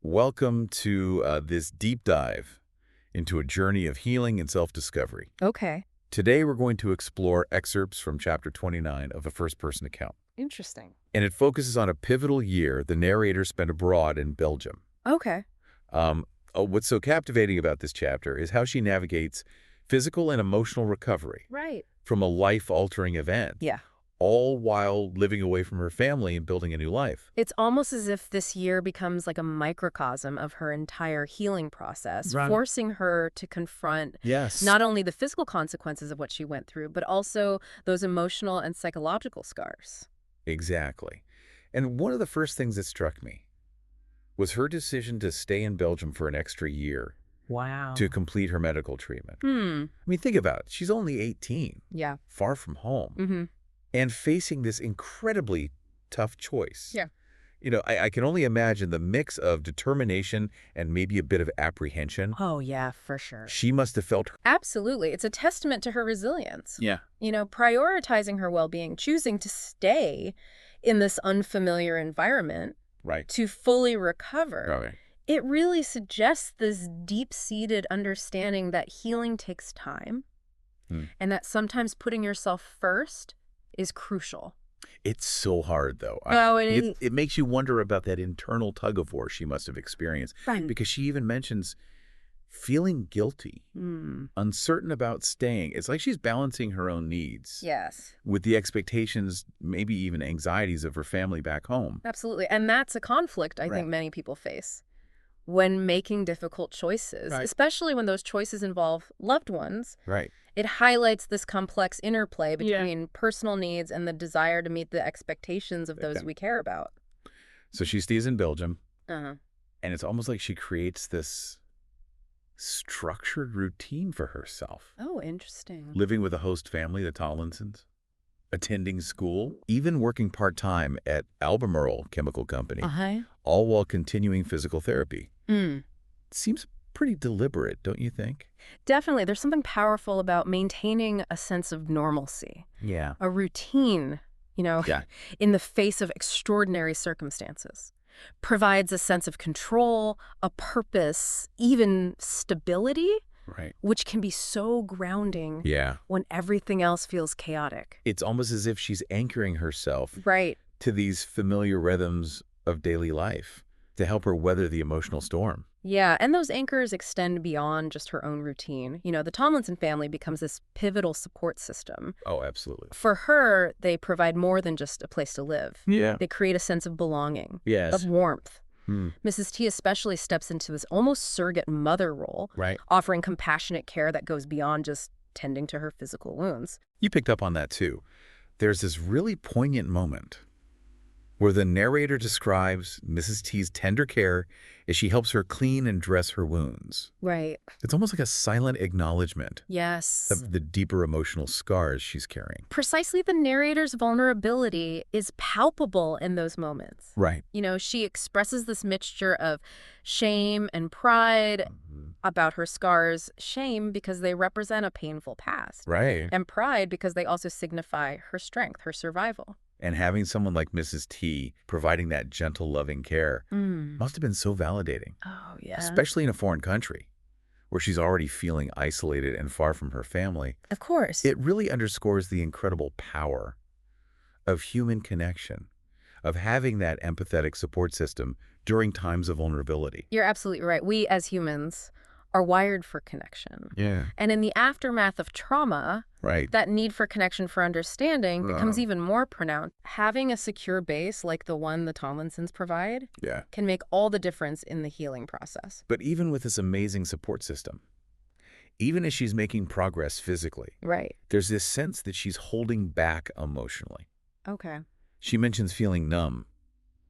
Welcome to this deep dive into a journey of healing and self-discovery. Okay. Today, we're going to explore excerpts from chapter 29 of a first-person account. Interesting. And it focuses on a pivotal year the narrator spent abroad in Belgium. Okay. What's so captivating about this chapter is how she navigates physical and emotional recovery Right. from a life-altering event, Yeah. all while living away from her family and building a new life. It's almost as if this year becomes like a microcosm of her entire healing process, Right. forcing her to confront Yes. not only the physical consequences of what she went through, but also those emotional and psychological scars. Exactly. And one of the first things that struck me was her decision to stay in Belgium for an extra year Wow. to complete her medical treatment. Hmm. I mean, think about it. She's only 18, Yeah. far from home, Mm-hmm. and facing this incredibly tough choice. Yeah. I can only imagine the mix of determination and maybe a bit of apprehension. Oh, yeah, for sure. She must have felt. Absolutely. It's a testament to her resilience. Yeah. Prioritizing her well-being, choosing to stay in this unfamiliar environment Right. to fully recover. Right. It really suggests this deep-seated understanding that healing takes time and that sometimes putting yourself first is crucial. It's so hard, though. Oh, it is. It makes you wonder about that internal tug-of-war she must have experienced. Right. Because she even mentions feeling guilty, uncertain about staying. It's like she's balancing her own needs Yes, with the expectations, maybe even anxieties of her family back home. absolutely. And that's a conflict I Right. think many people face when making difficult choices, Right. especially when those choices involve loved ones. Right. It highlights this complex interplay between personal needs and the desire to meet the expectations of those Okay. we care about. So she stays in Belgium, Uh-huh. and it's almost like she creates this structured routine for herself. Oh, interesting. Living with a host family, the Tollinsons, attending school, even working part-time at Albemarle Chemical Company, Uh-huh. all while continuing physical therapy. Mm. Seems pretty deliberate, don't you think? Definitely. There's something powerful about maintaining a sense of normalcy, Yeah. a routine, Yeah. in the face of extraordinary circumstances. Provides a sense of control, a purpose, even stability, Right. which can be so grounding Yeah. when everything else feels chaotic. It's almost as if she's anchoring herself Right. to these familiar rhythms of daily life to help her weather the emotional storm. Yeah, and those anchors extend beyond just her own routine. The Tomlinson family becomes this pivotal support system. Oh, absolutely. For her, they provide more than just a place to live. Yeah. They create a sense of belonging, Yes. of warmth. Hmm. Mrs. T especially steps into this almost surrogate mother role, Right. offering compassionate care that goes beyond just tending to her physical wounds. You picked up on that too. There's this really poignant moment where the narrator describes Mrs. T's tender care as she helps her clean and dress her wounds. Right. It's almost like a silent acknowledgement Yes. of the deeper emotional scars she's carrying. Precisely, the narrator's vulnerability is palpable in those moments. Right. She expresses this mixture of shame and pride about her scars. Shame because they represent a painful past. Right. And pride because they also signify her strength, her survival. And having someone like Mrs. T providing that gentle, loving care must have been so validating, Oh, yeah. especially in a foreign country where she's already feeling isolated and far from her family. Of course. It really underscores the incredible power of human connection, of having that empathetic support system during times of vulnerability. You're absolutely right. We as humans are wired for connection. Yeah. And in the aftermath of trauma, Right. that need for connection, for understanding becomes even more pronounced. Having a secure base like the one the Tomlinsons provide Yeah. can make all the difference in the healing process. But even with this amazing support system, even as she's making progress physically, Right. there's this sense that she's holding back emotionally. Okay. She mentions feeling numb,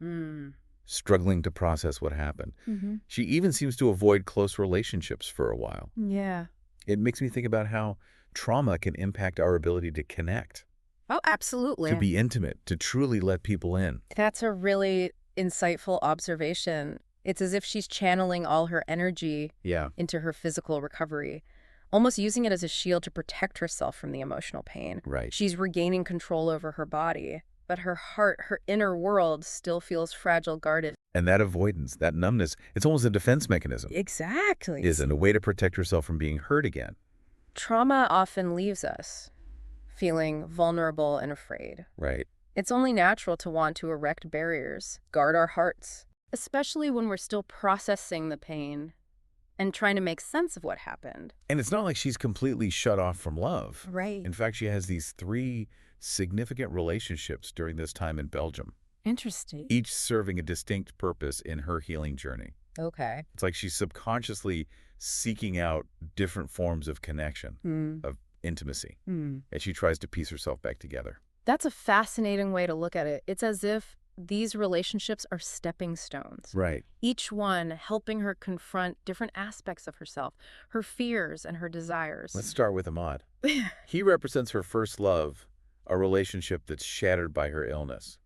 Mm. struggling to process what happened. Mm-hmm. She even seems to avoid close relationships for a while. Yeah. It makes me think about how trauma can impact our ability to connect, Oh, absolutely. to be intimate, to truly let people in. That's a really insightful observation. It's as if she's channeling all her energy Yeah. into her physical recovery, almost using it as a shield to protect herself from the emotional pain. Right. She's regaining control over her body, but her heart, her inner world still feels fragile, guarded. And that avoidance, that numbness, it's almost a defense mechanism, Exactly. isn't a way to protect herself from being hurt again. Trauma often leaves us feeling vulnerable and afraid. Right. It's only natural to want to erect barriers, guard our hearts, especially when we're still processing the pain and trying to make sense of what happened. And it's not like she's completely shut off from love. Right. In fact, she has these 3 significant relationships during this time in Belgium, Interesting. each serving a distinct purpose in her healing journey. Okay. It's like she's subconsciously seeking out different forms of connection, of intimacy, as she tries to piece herself back together. That's a fascinating way to look at it. It's as if these relationships are stepping stones. Right. Each one helping her confront different aspects of herself, her fears and her desires. Let's start with Ahmad. He represents her first love, a relationship that's shattered by her illness.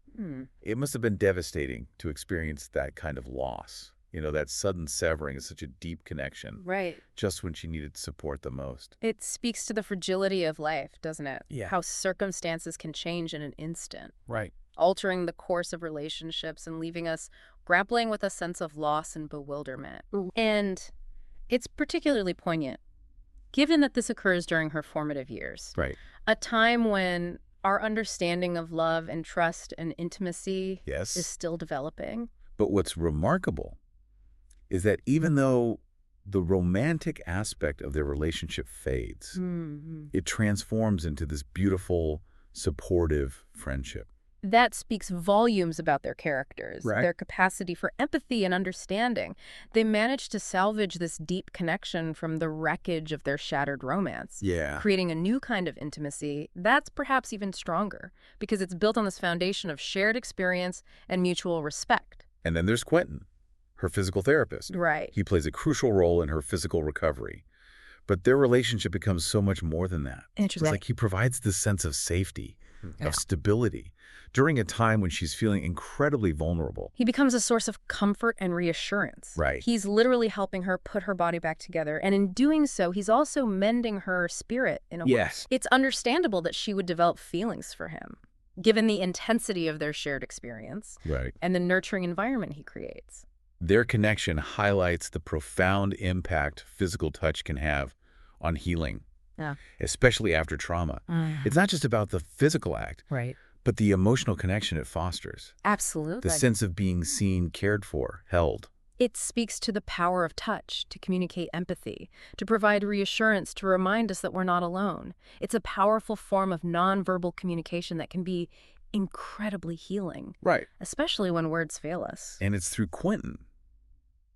It must have been devastating to experience that kind of loss. You know, that sudden severing of such a deep connection. Right. Just when she needed support the most. It speaks to the fragility of life, doesn't it? Yeah. How circumstances can change in an instant, Right. altering the course of relationships and leaving us grappling with a sense of loss and bewilderment. And it's particularly poignant, given that this occurs during her formative years. Right. A time when our understanding of love and trust and intimacy Yes. is still developing. But what's remarkable is that even though the romantic aspect of their relationship fades, it transforms into this beautiful, supportive friendship. That speaks volumes about their characters, Right. their capacity for empathy and understanding. They managed to salvage this deep connection from the wreckage of their shattered romance, Yeah. creating a new kind of intimacy that's perhaps even stronger because it's built on this foundation of shared experience and mutual respect. And then there's Quentin, her physical therapist. Right. He plays a crucial role in her physical recovery. But their relationship becomes so much more than that. Interesting. It's like he provides this sense of safety, of stability, during a time when she's feeling incredibly vulnerable. He becomes a source of comfort and reassurance. Right. He's literally helping her put her body back together. And in doing so, he's also mending her spirit in a way. Yes. It's understandable that she would develop feelings for him, given the intensity of their shared experience Right. and the nurturing environment he creates. Their connection highlights the profound impact physical touch can have on healing, especially after trauma. It's not just about the physical act, Right. but the emotional connection it fosters. Absolutely. The sense of being seen, cared for, held. It speaks to the power of touch to communicate empathy, to provide reassurance, to remind us that we're not alone. It's a powerful form of nonverbal communication that can be incredibly healing, Right. especially when words fail us. And it's through Quentin,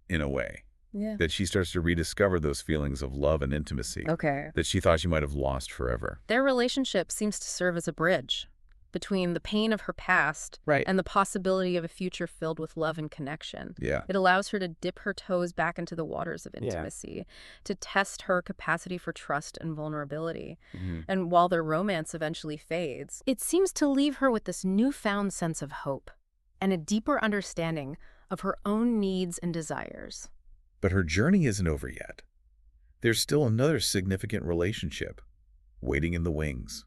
in a way, Yeah. that she starts to rediscover those feelings of love and intimacy Okay. that she thought she might have lost forever. Their relationship seems to serve as a bridge between the pain of her past Right. and the possibility of a future filled with love and connection. Yeah. It allows her to dip her toes back into the waters of intimacy, to test her capacity for trust and vulnerability. And while their romance eventually fades, it seems to leave her with this newfound sense of hope and a deeper understanding of her own needs and desires. But her journey isn't over yet. There's still another significant relationship waiting in the wings.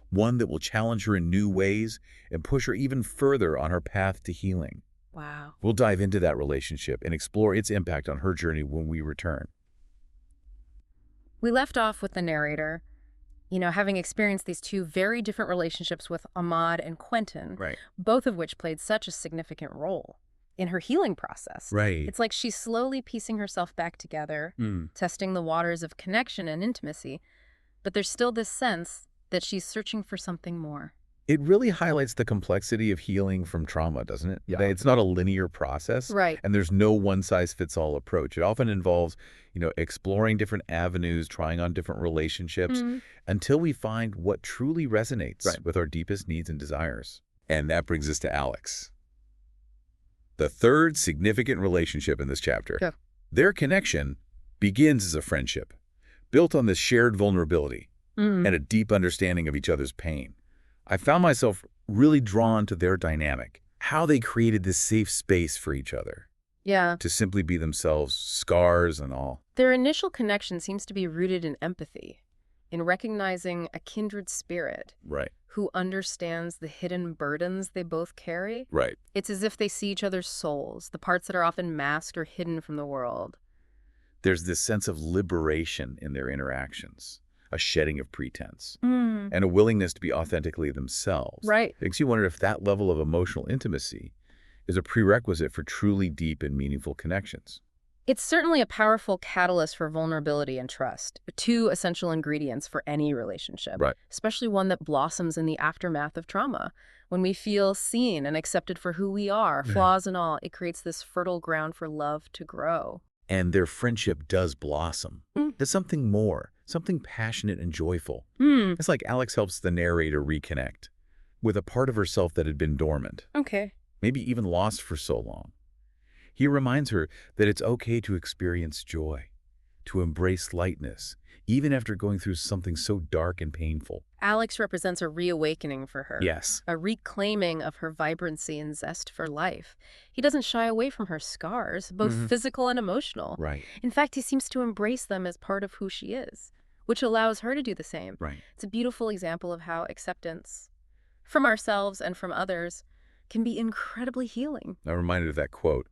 One that will challenge her in new ways and push her even further on her path to healing. Wow. We'll dive into that relationship and explore its impact on her journey when we return. We left off with the narrator, having experienced these two very different relationships with Ahmad and Quentin, Right. both of which played such a significant role in her healing process. Right. It's like she's slowly piecing herself back together, testing the waters of connection and intimacy, but there's still this sense that she's searching for something more. It really highlights the complexity of healing from trauma, doesn't it? Yeah. That it's not a linear process. Right. And there's no one-size-fits-all approach. It often involves, exploring different avenues, trying on different relationships, until we find what truly resonates Right. with our deepest needs and desires. And that brings us to Alex, the third significant relationship in this chapter. Go. Their connection begins as a friendship, built on this shared vulnerability and a deep understanding of each other's pain. I found myself really drawn to their dynamic, how they created this safe space for each other Yeah. to simply be themselves, scars and all. Their initial connection seems to be rooted in empathy, in recognizing a kindred spirit Right. who understands the hidden burdens they both carry. Right. It's as if they see each other's souls, the parts that are often masked or hidden from the world. There's this sense of liberation in their interactions, a shedding of pretense, and a willingness to be authentically themselves. Right. Makes you wonder if that level of emotional intimacy is a prerequisite for truly deep and meaningful connections. It's certainly a powerful catalyst for vulnerability and trust, two essential ingredients for any relationship, Right. especially one that blossoms in the aftermath of trauma. When we feel seen and accepted for who we are, flaws and all, it creates this fertile ground for love to grow. And their friendship does blossom. There's something more, something passionate and joyful. It's like Alex helps the narrator reconnect with a part of herself that had been dormant, Okay. maybe even lost for so long. He reminds her that it's okay to experience joy, to embrace lightness, even after going through something so dark and painful. Alex represents a reawakening for her. Yes. A reclaiming of her vibrancy and zest for life. He doesn't shy away from her scars, both physical and emotional. Right. In fact, he seems to embrace them as part of who she is, which allows her to do the same. Right. It's a beautiful example of how acceptance from ourselves and from others can be incredibly healing. I'm reminded of that quote,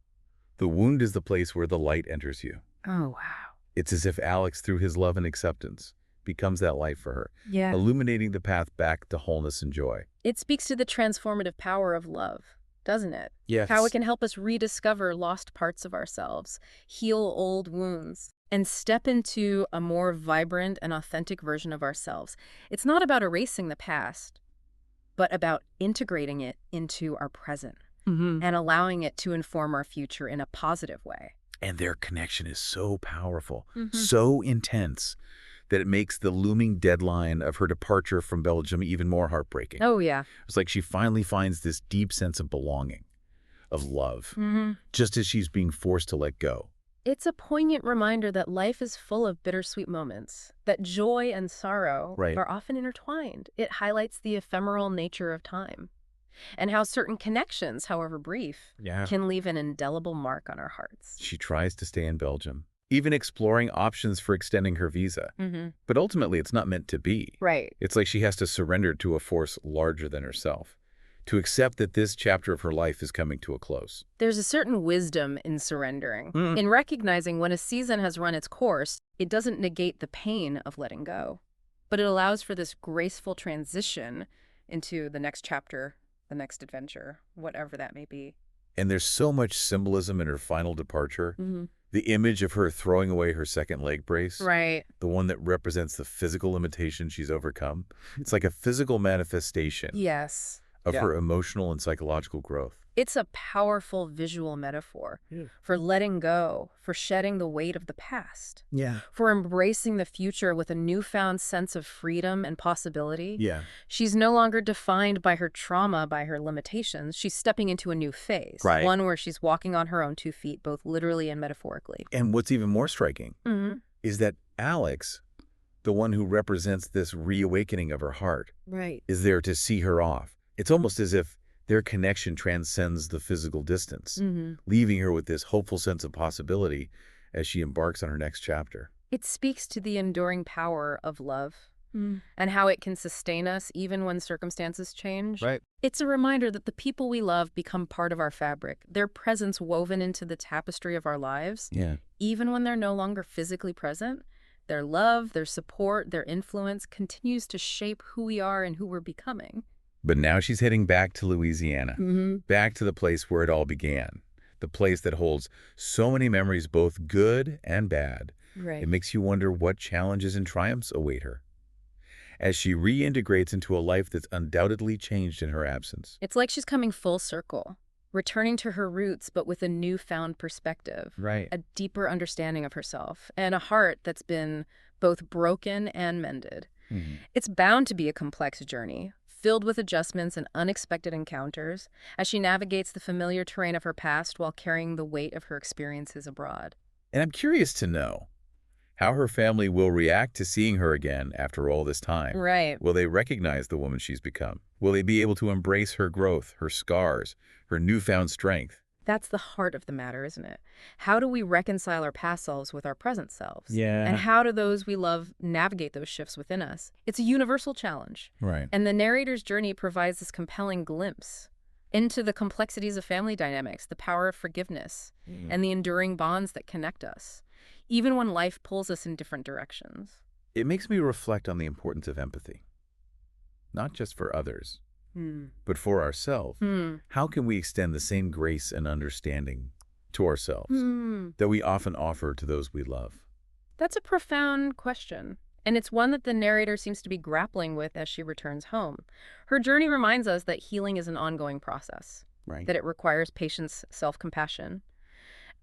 "The wound is the place where the light enters you." Oh, wow. It's as if Alex, through his love and acceptance, becomes that light for her, Yeah. illuminating the path back to wholeness and joy. It speaks to the transformative power of love, doesn't it? Yes. How it can help us rediscover lost parts of ourselves, heal old wounds, and step into a more vibrant and authentic version of ourselves. It's not about erasing the past, but about integrating it into our present and allowing it to inform our future in a positive way. And their connection is so powerful, so intense, that it makes the looming deadline of her departure from Belgium even more heartbreaking. Oh, yeah. It's like she finally finds this deep sense of belonging, of love, just as she's being forced to let go. It's a poignant reminder that life is full of bittersweet moments, that joy and sorrow are often intertwined. It highlights the ephemeral nature of time and how certain connections, however brief, can leave an indelible mark on our hearts. She tries to stay in Belgium, even exploring options for extending her visa. But ultimately, it's not meant to be. Right. It's like she has to surrender to a force larger than herself, to accept that this chapter of her life is coming to a close. There's a certain wisdom in surrendering, in recognizing when a season has run its course, it doesn't negate the pain of letting go, but it allows for this graceful transition into the next chapter, the next adventure, whatever that may be. And there's so much symbolism in her final departure. The image of her throwing away her second leg brace, Right. the one that represents the physical limitation she's overcome. It's like a physical manifestation Yes. of her emotional and psychological growth. It's a powerful visual metaphor for letting go, for shedding the weight of the past, for embracing the future with a newfound sense of freedom and possibility. She's no longer defined by her trauma, by her limitations. She's stepping into a new phase, one where she's walking on her own 2 feet, both literally and metaphorically. And what's even more striking is that Alex, the one who represents this reawakening of her heart, is there to see her off. It's almost as if their connection transcends the physical distance, leaving her with this hopeful sense of possibility as she embarks on her next chapter. It speaks to the enduring power of love and how it can sustain us even when circumstances change. It's a reminder that the people we love become part of our fabric, their presence woven into the tapestry of our lives, even when they're no longer physically present. Their love, their support, their influence continues to shape who we are and who we're becoming. But now she's heading back to Louisiana, back to the place where it all began, the place that holds so many memories, both good and bad. It makes you wonder what challenges and triumphs await her as she reintegrates into a life that's undoubtedly changed in her absence. It's like she's coming full circle, returning to her roots, but with a newfound perspective, a deeper understanding of herself, and a heart that's been both broken and mended. It's bound to be a complex journey, filled with adjustments and unexpected encounters, as she navigates the familiar terrain of her past while carrying the weight of her experiences abroad. And I'm curious to know how her family will react to seeing her again after all this time. Will they recognize the woman she's become? Will they be able to embrace her growth, her scars, her newfound strength? That's the heart of the matter, isn't it? How do we reconcile our past selves with our present selves? Yeah. And how do those we love navigate those shifts within us? It's a universal challenge. Right. And the narrator's journey provides this compelling glimpse into the complexities of family dynamics, the power of forgiveness, and the enduring bonds that connect us, even when life pulls us in different directions. It makes me reflect on the importance of empathy, not just for others, but for ourselves. How can we extend the same grace and understanding to ourselves that we often offer to those we love? That's a profound question, and it's one that the narrator seems to be grappling with as she returns home. Her journey reminds us that healing is an ongoing process, Right. that it requires patience, self-compassion,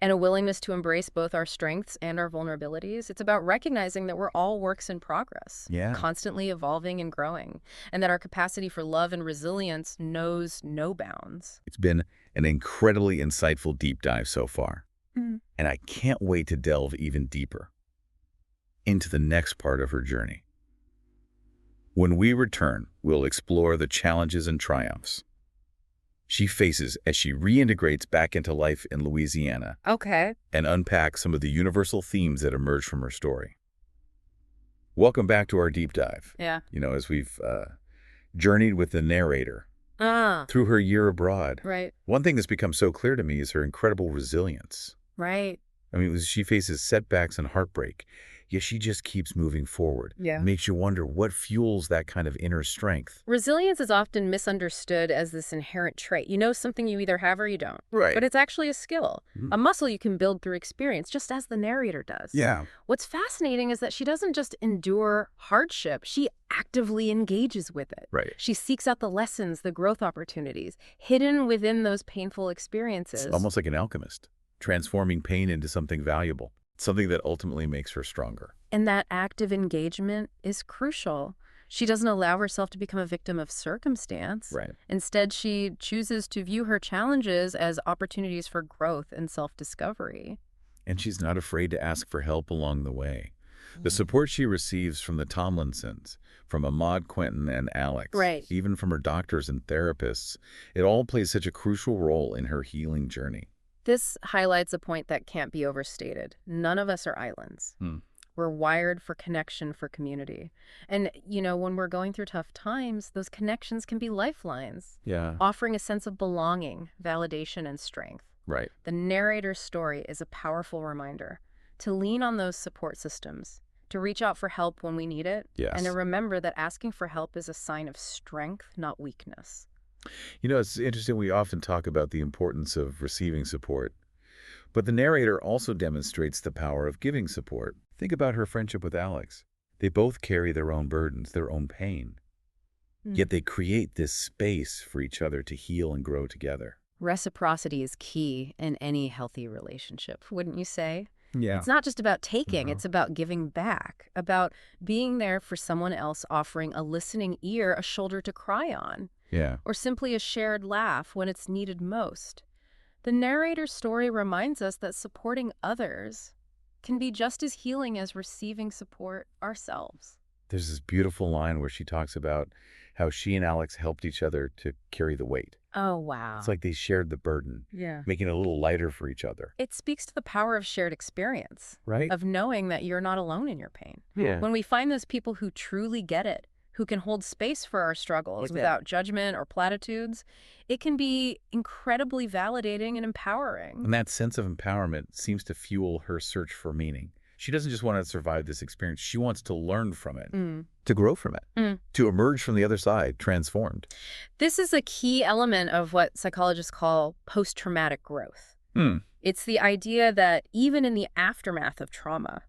and a willingness to embrace both our strengths and our vulnerabilities. It's about recognizing that we're all works in progress, Yeah. constantly evolving and growing, and that our capacity for love and resilience knows no bounds. It's been an incredibly insightful deep dive so far, and I can't wait to delve even deeper into the next part of her journey. When we return, we'll explore the challenges and triumphs she faces as she reintegrates back into life in Louisiana Okay. and unpack some of the universal themes that emerge from her story. Welcome back to our deep dive. Yeah. As we've journeyed with the narrator through her year abroad. Right. One thing that's become so clear to me is her incredible resilience. Right. I mean, she faces setbacks and heartbreak, yet she just keeps moving forward. Yeah. It makes you wonder what fuels that kind of inner strength. Resilience is often misunderstood as this inherent trait. You know something you either have or you don't. Right. But it's actually a skill, a muscle you can build through experience, just as the narrator does. Yeah. What's fascinating is that she doesn't just endure hardship, she actively engages with it. Right. She seeks out the lessons, the growth opportunities, hidden within those painful experiences. It's almost like an alchemist, transforming pain into something valuable, something that ultimately makes her stronger. And that active engagement is crucial. She doesn't allow herself to become a victim of circumstance. Right. Instead, she chooses to view her challenges as opportunities for growth and self-discovery. And she's not afraid to ask for help along the way. The support she receives from the Tomlinsons, from Ahmad, Quentin, and Alex, Right. even from her doctors and therapists, it all plays such a crucial role in her healing journey. This highlights a point that can't be overstated. None of us are islands. We're wired for connection, for community. And, when we're going through tough times, those connections can be lifelines, Yeah. offering a sense of belonging, validation, and strength. Right. The narrator's story is a powerful reminder to lean on those support systems, to reach out for help when we need it, Yes. and to remember that asking for help is a sign of strength, not weakness. It's interesting, we often talk about the importance of receiving support, but the narrator also demonstrates the power of giving support. Think about her friendship with Alex. They both carry their own burdens, their own pain, yet they create this space for each other to heal and grow together. Reciprocity is key in any healthy relationship, wouldn't you say? Yeah. It's not just about taking, it's about giving back, about being there for someone else, offering a listening ear, a shoulder to cry on, Yeah. or simply a shared laugh when it's needed most. The narrator's story reminds us that supporting others can be just as healing as receiving support ourselves. There's this beautiful line where she talks about how she and Alex helped each other to carry the weight. Oh, wow. It's like they shared the burden, Yeah. making it a little lighter for each other. It speaks to the power of shared experience, Right? of knowing that you're not alone in your pain. Yeah. When we find those people who truly get it, who can hold space for our struggles Like that. without judgment or platitudes, it can be incredibly validating and empowering. And that sense of empowerment seems to fuel her search for meaning. She doesn't just want to survive this experience. She wants to learn from it, to grow from it, to emerge from the other side transformed. This is a key element of what psychologists call post-traumatic growth. It's the idea that even in the aftermath of trauma,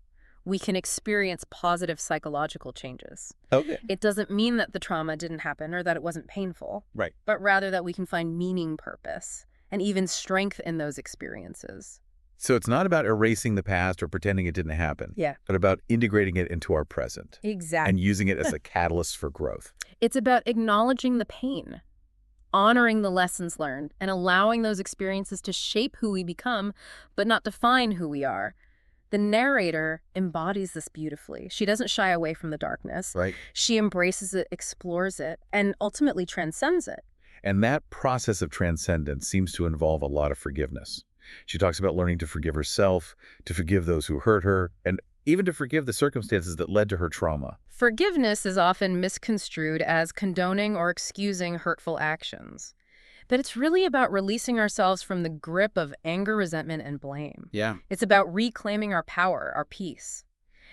we can experience positive psychological changes. Okay. It doesn't mean that the trauma didn't happen or that it wasn't painful, Right. but rather that we can find meaning, purpose, and even strength in those experiences. So it's not about erasing the past or pretending it didn't happen, Yeah. but about integrating it into our present Exactly. and using it as a catalyst for growth. It's about acknowledging the pain, honoring the lessons learned, and allowing those experiences to shape who we become, but not define who we are. The narrator embodies this beautifully. She doesn't shy away from the darkness. Right. She embraces it, explores it, and ultimately transcends it. And that process of transcendence seems to involve a lot of forgiveness. She talks about learning to forgive herself, to forgive those who hurt her, and even to forgive the circumstances that led to her trauma. Forgiveness is often misconstrued as condoning or excusing hurtful actions. But it's really about releasing ourselves from the grip of anger, resentment, and blame. Yeah. It's about reclaiming our power, our peace,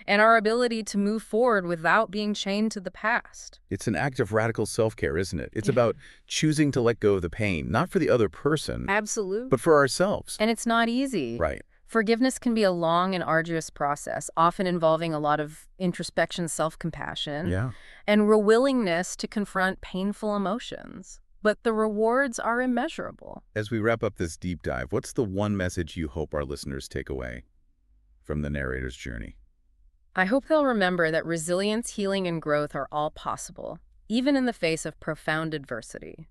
and our ability to move forward without being chained to the past. It's an act of radical self-care, isn't it? It's Yeah. about choosing to let go of the pain, not for the other person, Absolutely. but for ourselves. And it's not easy. Right. Forgiveness can be a long and arduous process, often involving a lot of introspection, self-compassion, Yeah. and a willingness to confront painful emotions. But the rewards are immeasurable. As we wrap up this deep dive, what's the one message you hope our listeners take away from the narrator's journey? I hope they'll remember that resilience, healing, and growth are all possible, even in the face of profound adversity.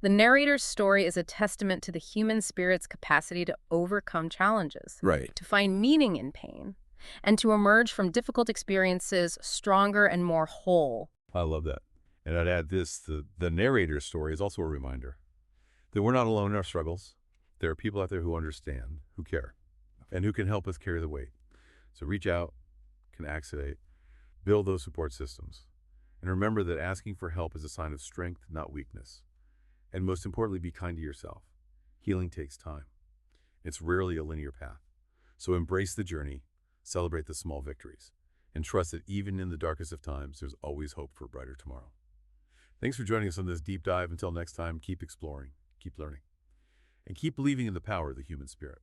The narrator's story is a testament to the human spirit's capacity to overcome challenges, Right. to find meaning in pain, and to emerge from difficult experiences stronger and more whole. I love that. And I'd add this, the narrator's story is also a reminder that we're not alone in our struggles. There are people out there who understand, who care, and who can help us carry the weight. So reach out, can activate, build those support systems. And remember that asking for help is a sign of strength, not weakness. And most importantly, be kind to yourself. Healing takes time. It's rarely a linear path. So embrace the journey, celebrate the small victories, and trust that even in the darkest of times, there's always hope for a brighter tomorrow. Thanks for joining us on this deep dive. Until next time, keep exploring, keep learning, and keep believing in the power of the human spirit.